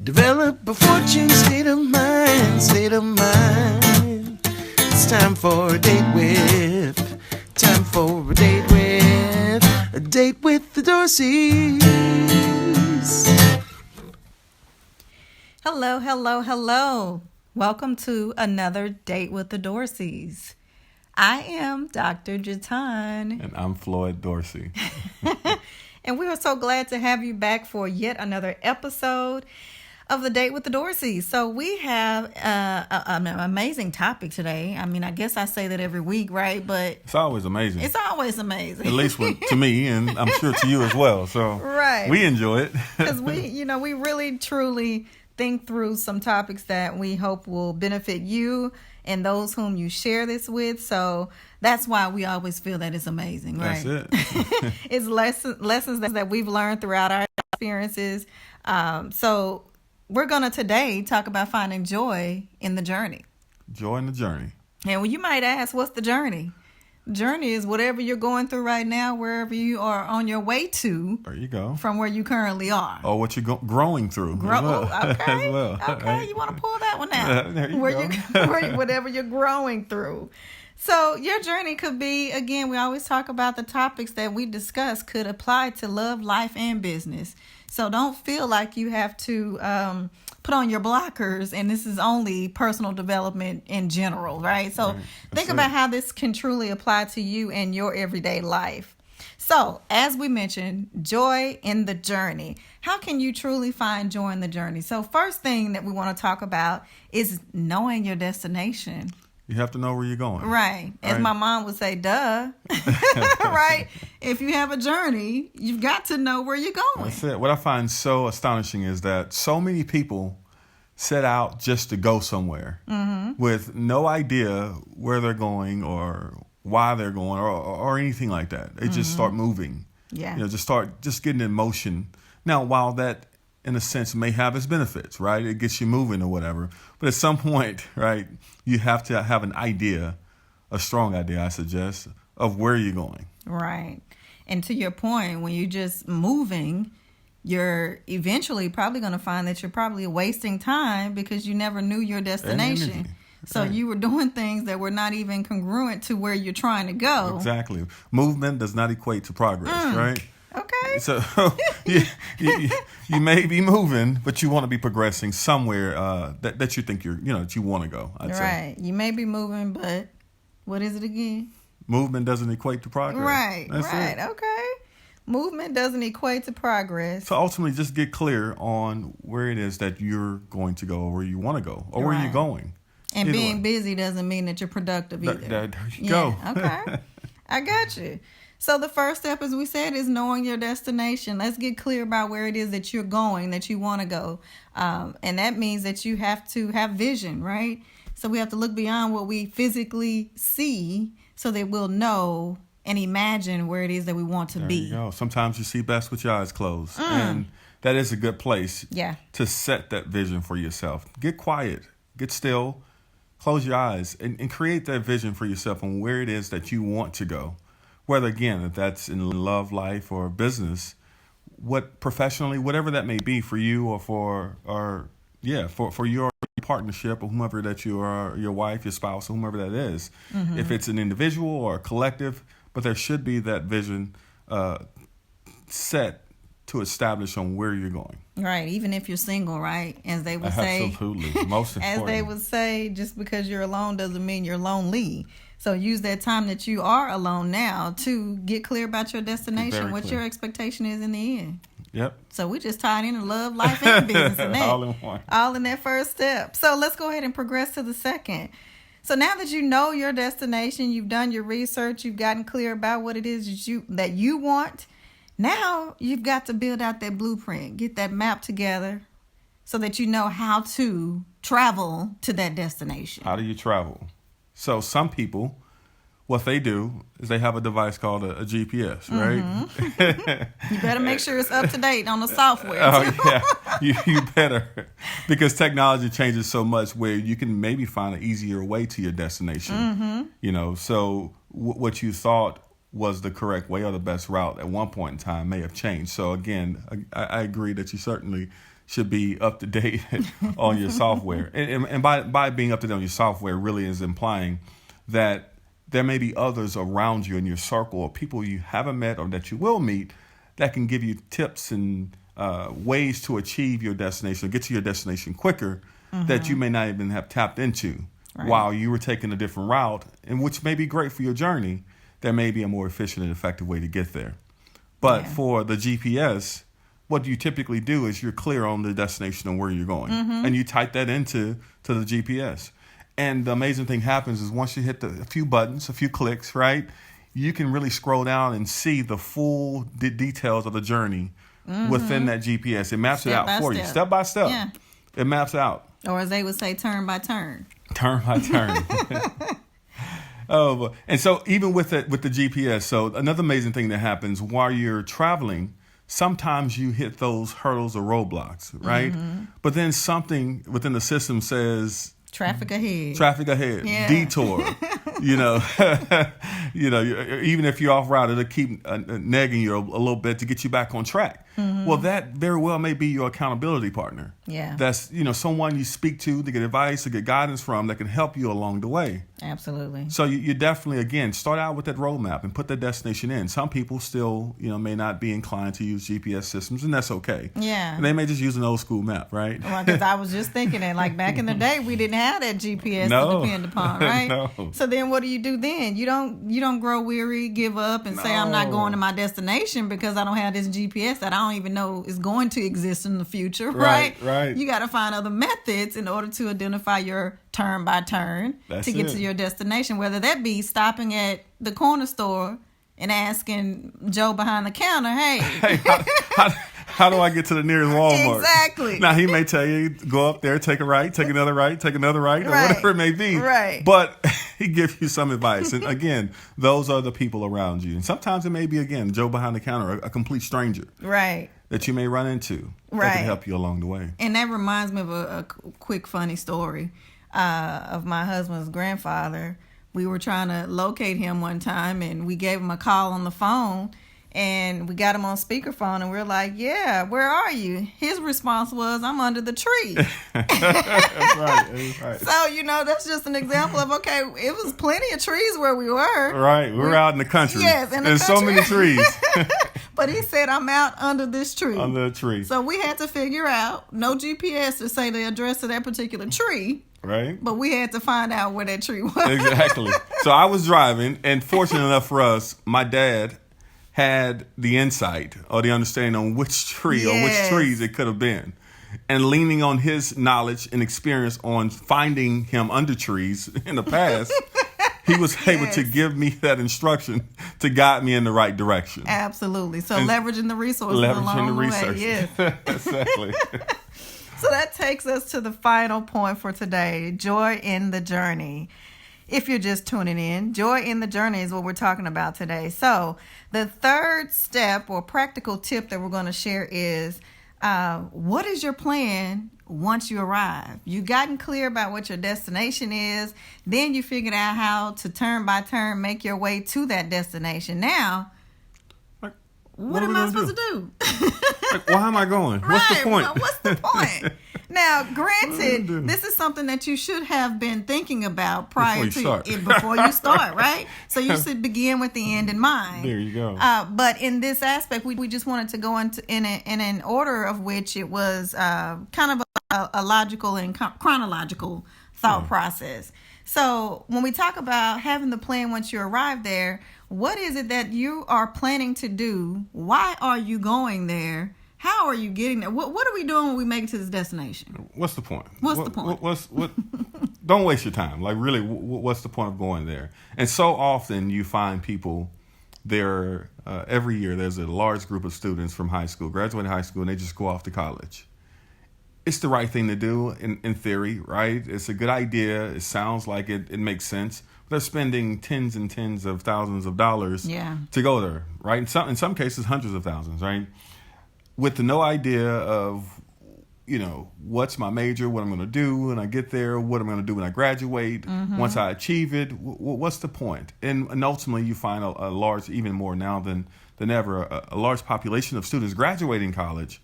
Develop a fortune, state of mind, state of mind. It's time for a date with, time for a date with the Dorseys. Hello, hello, hello. Welcome to another Date with the Dorseys. I am Dr. Jatan. And I'm Floyd Dorsey. And we are so glad to have you back for yet another episode of the Date with the Dorseys. So we have an amazing topic today. I mean, I guess I say that every week, right? But it's always amazing. It's always amazing. At least to me, and I'm sure to you as well. So right. We enjoy it. Because we really, truly think through some topics that we hope will benefit you and those whom you share this with. So that's why we always feel that it's amazing, right? That's it. It's lessons that we've learned throughout our experiences. So we're going to today talk about finding joy in the journey. Joy in the journey. And you might ask, what's the journey? Journey is whatever you're going through right now, wherever you are on your way to. There you go. From where you currently are. Or what you're growing through. Okay. As well. Okay. Right. You want to pull that one out. There you go. Whatever you're growing through. So your journey could be, again, we always talk about the topics that we discuss could apply to love, life, and business. So don't feel like you have to put on your blockers and this is only personal development in general, right? So think about how this can truly apply to you and your everyday life. So as we mentioned, joy in the journey. How can you truly find joy in the journey? So first thing that we want to talk about is knowing your destination. You have to know where you're going. Right. As my mom would say, duh. Right? If you have a journey, you've got to know where you're going. That's it. What I find so astonishing is that so many people set out just to go somewhere with no idea where they're going or why they're going or anything like that. They just start moving. Yeah. Just getting in motion. Now, while that in a sense may have its benefits, right? It gets you moving or whatever. But at some point, right, you have to have an idea, a strong idea, I suggest, of where you're going. Right. And to your point, when you're just moving, you're eventually probably going to find that you're probably wasting time because you never knew your destination. So you were doing things that were not even congruent to where you're trying to go. Exactly. Movement does not equate to progress, right? Okay. So you may be moving, but you want to be progressing somewhere that you think that you want to go. I'd say. Right. You may be moving, but what is it again? Movement doesn't equate to progress. Right. That's right. It. Okay. Movement doesn't equate to progress. So ultimately, just get clear on where it is that you're going to go, or where you want to go, or where you're going. And being busy doesn't mean that you're productive either. There you go. Okay. I got you. So the first step, as we said, is knowing your destination. Let's get clear about where it is that you're going, that you want to go. And that means that you have to have vision, right? So we have to look beyond what we physically see so that we'll know and imagine where it is that we want to be. There you go. Sometimes you see best with your eyes closed. And that is a good place to set that vision for yourself. Get quiet. Get still. Close your eyes and create that vision for yourself on where it is that you want to go. Whether, again, if that's in love, life, or business, professionally, whatever that may be for you or for your partnership or whomever that you are, your wife, your spouse, or whomever that is. If it's an individual or a collective, but there should be that vision set to establish on where you're going. Right, even if you're single, right? As they would say. Absolutely, most important. As they would say, just because you're alone doesn't mean you're lonely. So use that time that you are alone now to get clear about your destination, what your expectation is in the end. Yep. So we just tied into love, life, and business. In that. All in one. All in that first step. So let's go ahead and progress to the second. So now that you know your destination, you've done your research, you've gotten clear about what it is that you want, now you've got to build out that blueprint, get that map together so that you know how to travel to that destination. How do you travel? So some people, what they do is they have a device called a GPS, right? You better make sure it's up to date on the software. You better. Because technology changes so much where you can maybe find an easier way to your destination. So what you thought was the correct way or the best route at one point in time may have changed. So again, I agree that you certainly should be up to date on your software. And by being up to date on your software really is implying that there may be others around you in your circle or people you haven't met or that you will meet that can give you tips and ways to achieve your destination, or get to your destination quicker, that you may not even have tapped into while you were taking a different route, and which may be great for your journey. There may be a more efficient and effective way to get there. But for the GPS, what you typically do is you're clear on the destination and where you're going. And you type that into the GPS. And the amazing thing happens is once you hit a few buttons, a few clicks, right, you can really scroll down and see the full details of the journey within that GPS. It maps it out for you, step by step. Yeah. It maps out. Or as they would say, turn by turn. Turn by turn. And so even with the GPS, so another amazing thing that happens while you're traveling, sometimes you hit those hurdles or roadblocks, right? But then something within the system says, traffic ahead, yeah. Detour. Even if you're off route, it'll keep nagging you a little bit to get you back on track. Well, that very well may be your accountability partner. Yeah. That's, someone you speak to get advice, to get guidance from, that can help you along the way. Absolutely. So you definitely, again, start out with that roadmap and put that destination in. Some people still, may not be inclined to use GPS systems, and that's okay. Yeah. And they may just use an old school map, right? Well, because I was just thinking that, like, back in the day, we didn't have that GPS to depend upon, right? No. So then what do you do then? You don't grow weary, give up, and say, I'm not going to my destination because I don't have this GPS that I don't even know is going to exist in the future, right? Right. You got to find other methods in order to identify your turn by turn to get to your destination, whether that be stopping at the corner store and asking Joe behind the counter, hey, how do I get to the nearest Walmart? Exactly. Now, he may tell you, go up there, take a right, take another right, take another right, or whatever it may be. Right. But he gives you some advice. And again, those are the people around you. And sometimes it may be, again, Joe behind the counter, a complete stranger. Right. That you may run into. Right. That can help you along the way. And that reminds me of a quick, funny story of my husband's grandfather. We were trying to locate him one time, and we gave him a call on the phone, and we got him on speakerphone, and we were like, yeah, where are you? His response was, I'm under the tree. That's right. So, that's just an example of, okay, it was plenty of trees where we were. Right. We're out in the country. Yes, There's so many trees. But he said, I'm out under this tree. Under the tree. So we had to figure out, no GPS to say the address of that particular tree. Right. But we had to find out where that tree was. Exactly. So I was driving, and fortunate enough for us, my dad had the insight or the understanding on which tree or which trees it could have been. And leaning on his knowledge and experience on finding him under trees in the past, he was able to give me that instruction to guide me in the right direction. Absolutely. So leveraging the resources along the way. Yes. Exactly. So that takes us to the final point for today, joy in the journey. If you're just tuning in, joy in the journey is what we're talking about today. So the third step or practical tip that we're going to share is, what is your plan once you arrive? You've gotten clear about what your destination is. Then you figured out how to turn by turn make your way to that destination. Now, what am I supposed to do? Why am I going? What's the point? What's the point? Now, granted, this is something that you should have been thinking about prior before you start, right? So you should begin with the end in mind. There you go. But in this aspect, we just wanted to go into in an order of which it was kind of a logical and chronological thought process. So when we talk about having the plan once you arrive there, what is it that you are planning to do? Why are you going there? How are you getting there? What are we doing when we make it to this destination? What's the point? What's the point? Don't waste your time. Like, really, what's the point of going there? And so often you find people there every year. There's a large group of students from high school, graduating high school, and they just go off to college. It's the right thing to do in theory, right? It's a good idea. It sounds like it makes sense. They're spending tens and tens of thousands of dollars to go there, right? In some cases, hundreds of thousands, right? With no idea of, what's my major, what I'm going to do when I get there, what I'm going to do when I graduate. Once I achieve it, what's the point? And ultimately, you find a large, even more now than ever, a large population of students graduating college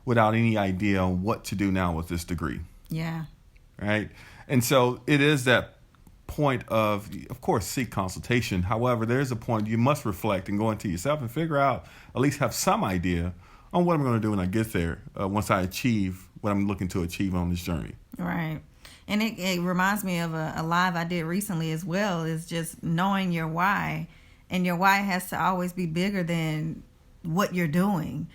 without any idea on what to do now with this degree. Yeah. Right. And so it is that point of course, seek consultation. However, there's a point you must reflect and go into yourself and figure out, at least have some idea on what I'm going to do when I get there, once I achieve what I'm looking to achieve on this journey. Right. And it reminds me of a live I did recently as well, is just knowing your why. And your why has to always be bigger than what you're doing.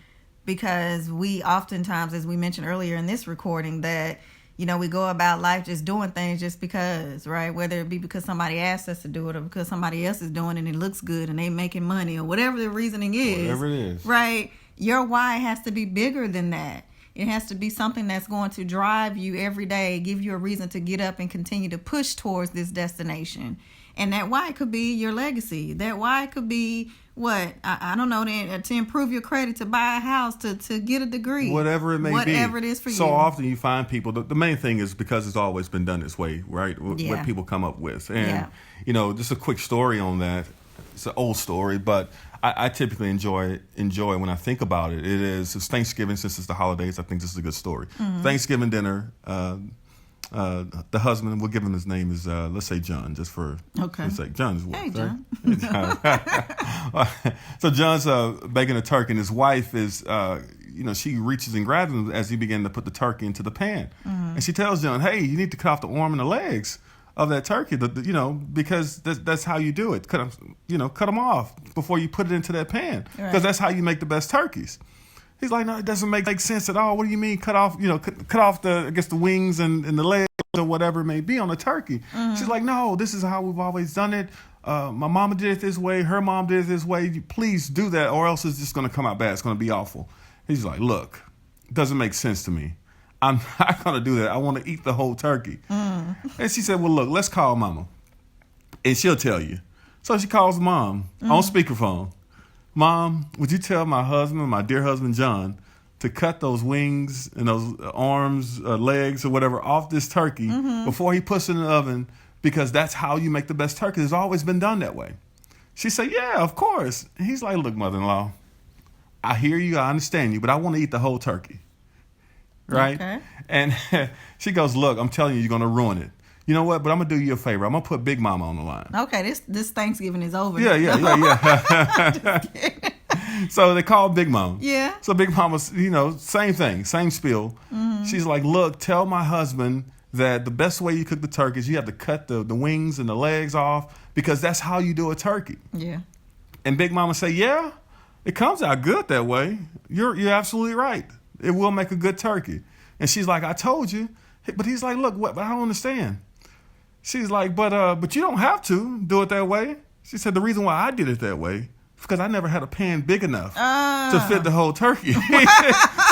Because we oftentimes, as we mentioned earlier in this recording, that, you know, we go about life just doing things just because, right? Whether it be because somebody asked us to do it or because somebody else is doing it and it looks good and they making money or whatever the reasoning is. Whatever it is. Right? Your why has to be bigger than that. It has to be something that's going to drive you every day, give you a reason to get up and continue to push towards this destination. And that why could be your legacy. That why could be what? I don't know, to improve your credit, to buy a house, to get a degree. Whatever it may be. Whatever it is for you. So often you find people, the main thing is because it's always been done this way, right? What people come up with. And, you know, just a quick story on that. It's an old story, but I typically enjoy when I think about it. It's Thanksgiving, since it's the holidays. I think this is a good story. Mm-hmm. Thanksgiving dinner. The husband, we'll give him his name is let's say John, just for sake. John is what? Hey, John. So John's baking a turkey, and his wife is, she reaches and grabs him as he begins to put the turkey into the pan, and she tells John, "Hey, you need to cut off the arm and the legs of that turkey, because that's how you do it. Cut them off before you put it into that pan, because that's how you make the best turkeys." He's like, "No, it doesn't make sense at all. What do you mean cut off the wings and the legs or whatever it may be on a turkey?" Mm-hmm. She's like, "No, this is how we've always done it. My mama did it this way. Her mom did it this way. Please do that, or else it's just going to come out bad. It's going to be awful." He's like, "Look, it doesn't make sense to me. I'm not going to do that. I want to eat the whole turkey." Mm. And she said, "Well, look, let's call mama, and she'll tell you." So she calls mom on speakerphone. "Mom, would you tell my husband, my dear husband John, to cut those wings and those arms, legs, or whatever off this turkey before he puts it in the oven, because that's how you make the best turkey. It's always been done that way." She said, "Yeah, of course." And he's like, "Look, mother-in-law, I hear you, I understand you, but I want to eat the whole turkey." Right? Okay. And she goes, "Look, I'm telling you, you're going to ruin it. You know what? But I'm going to do you a favor. I'm going to put Big Mama on the line." Okay, this Thanksgiving is over. Yeah. So they call Big Mama. Yeah. So Big Mama, same thing, same spiel. Mm-hmm. She's like, "Look, tell my husband that the best way you cook the turkey is you have to cut the wings and the legs off, because that's how you do a turkey." Yeah. And Big Mama say, "Yeah, it comes out good that way. You're absolutely right. It will make a good turkey." And she's like, "I told you." But he's like, "Look, what? But I don't understand." She's like, but you don't have to do it that way." She said, "The reason why I did it that way is because I never had a pan big enough to fit the whole turkey.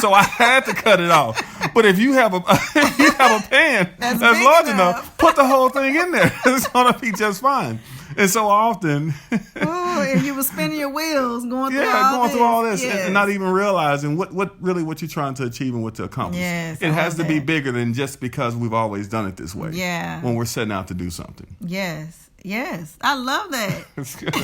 So I had to cut it off. But if you have a pan that's large enough, put the whole thing in there. It's gonna be just fine." And so often, and you were spinning your wheels going through all this, yes. and not even realizing what you're trying to achieve and what to accomplish. Yes, it has to be bigger than just because we've always done it this way. Yeah. When we're setting out to do something. Yes, I love that. It's good.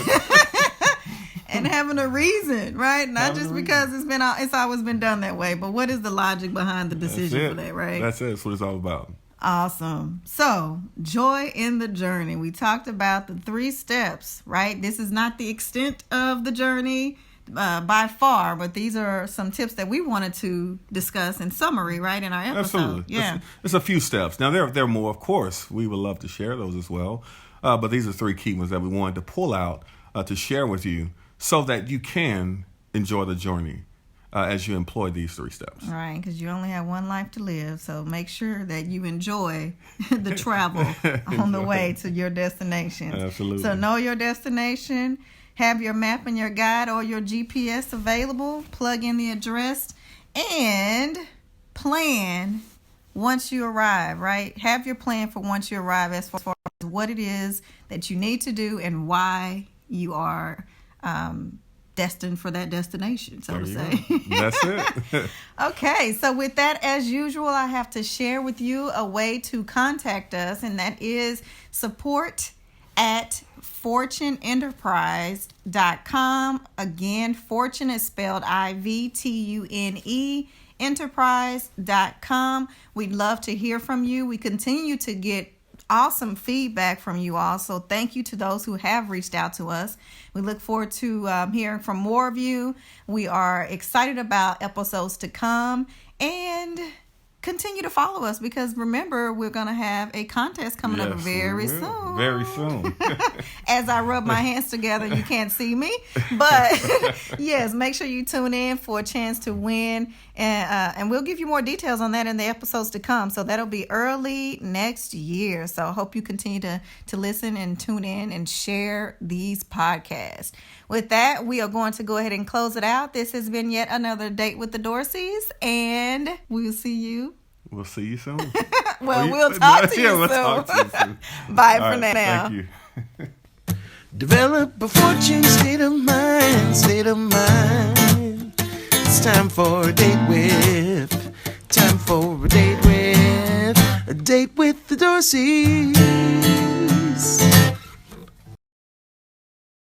And having a reason, right? Not just because it's always been done that way, but what is the logic behind the decision for that, right? That's it. That's what it's all about. Awesome. So, joy in the journey. We talked about the 3 steps, right? This is not the extent of the journey by far, but these are some tips that we wanted to discuss in summary, right, in our episode. Absolutely. Yeah. It's a few steps. Now, there are more, of course. We would love to share those as well. But these are 3 key ones that we wanted to pull out to share with you so that you can enjoy the journey as you employ these 3 steps. Right, because you only have one life to live, so make sure that you enjoy the travel on the way to your destination. Absolutely. So know your destination, have your map and your guide or your GPS available, plug in the address, and plan once you arrive, right? Have your plan for once you arrive as far as what it is that you need to do and why you are destined for that destination, so to say. That's it. Okay, so with that, as usual, I have to share with you a way to contact us, and that is support@fortuneenterprise.com. Again, Fortune is spelled IVTUNE. enterprise.com. We'd love to hear from you. We continue to get awesome feedback from you all. So thank you to those who have reached out to us. We look forward to hearing from more of you. We are excited about episodes to come, and continue to follow us, because remember, we're going to have a contest coming up very soon. Very soon. As I rub my hands together, you can't see me. But yes, make sure you tune in for a chance to win. And we'll give you more details on that in the episodes to come. So that'll be early next year. So I hope you continue to listen and tune in and share these podcasts. With that, we are going to go ahead and close it out. This has been yet another Date with the Dorseys, and we'll see you. We'll see you soon. We'll talk to you soon. Bye for now. Thank you. Develop a fortune state of mind, state of mind. It's time for a date with, time for a date with the Dorseys.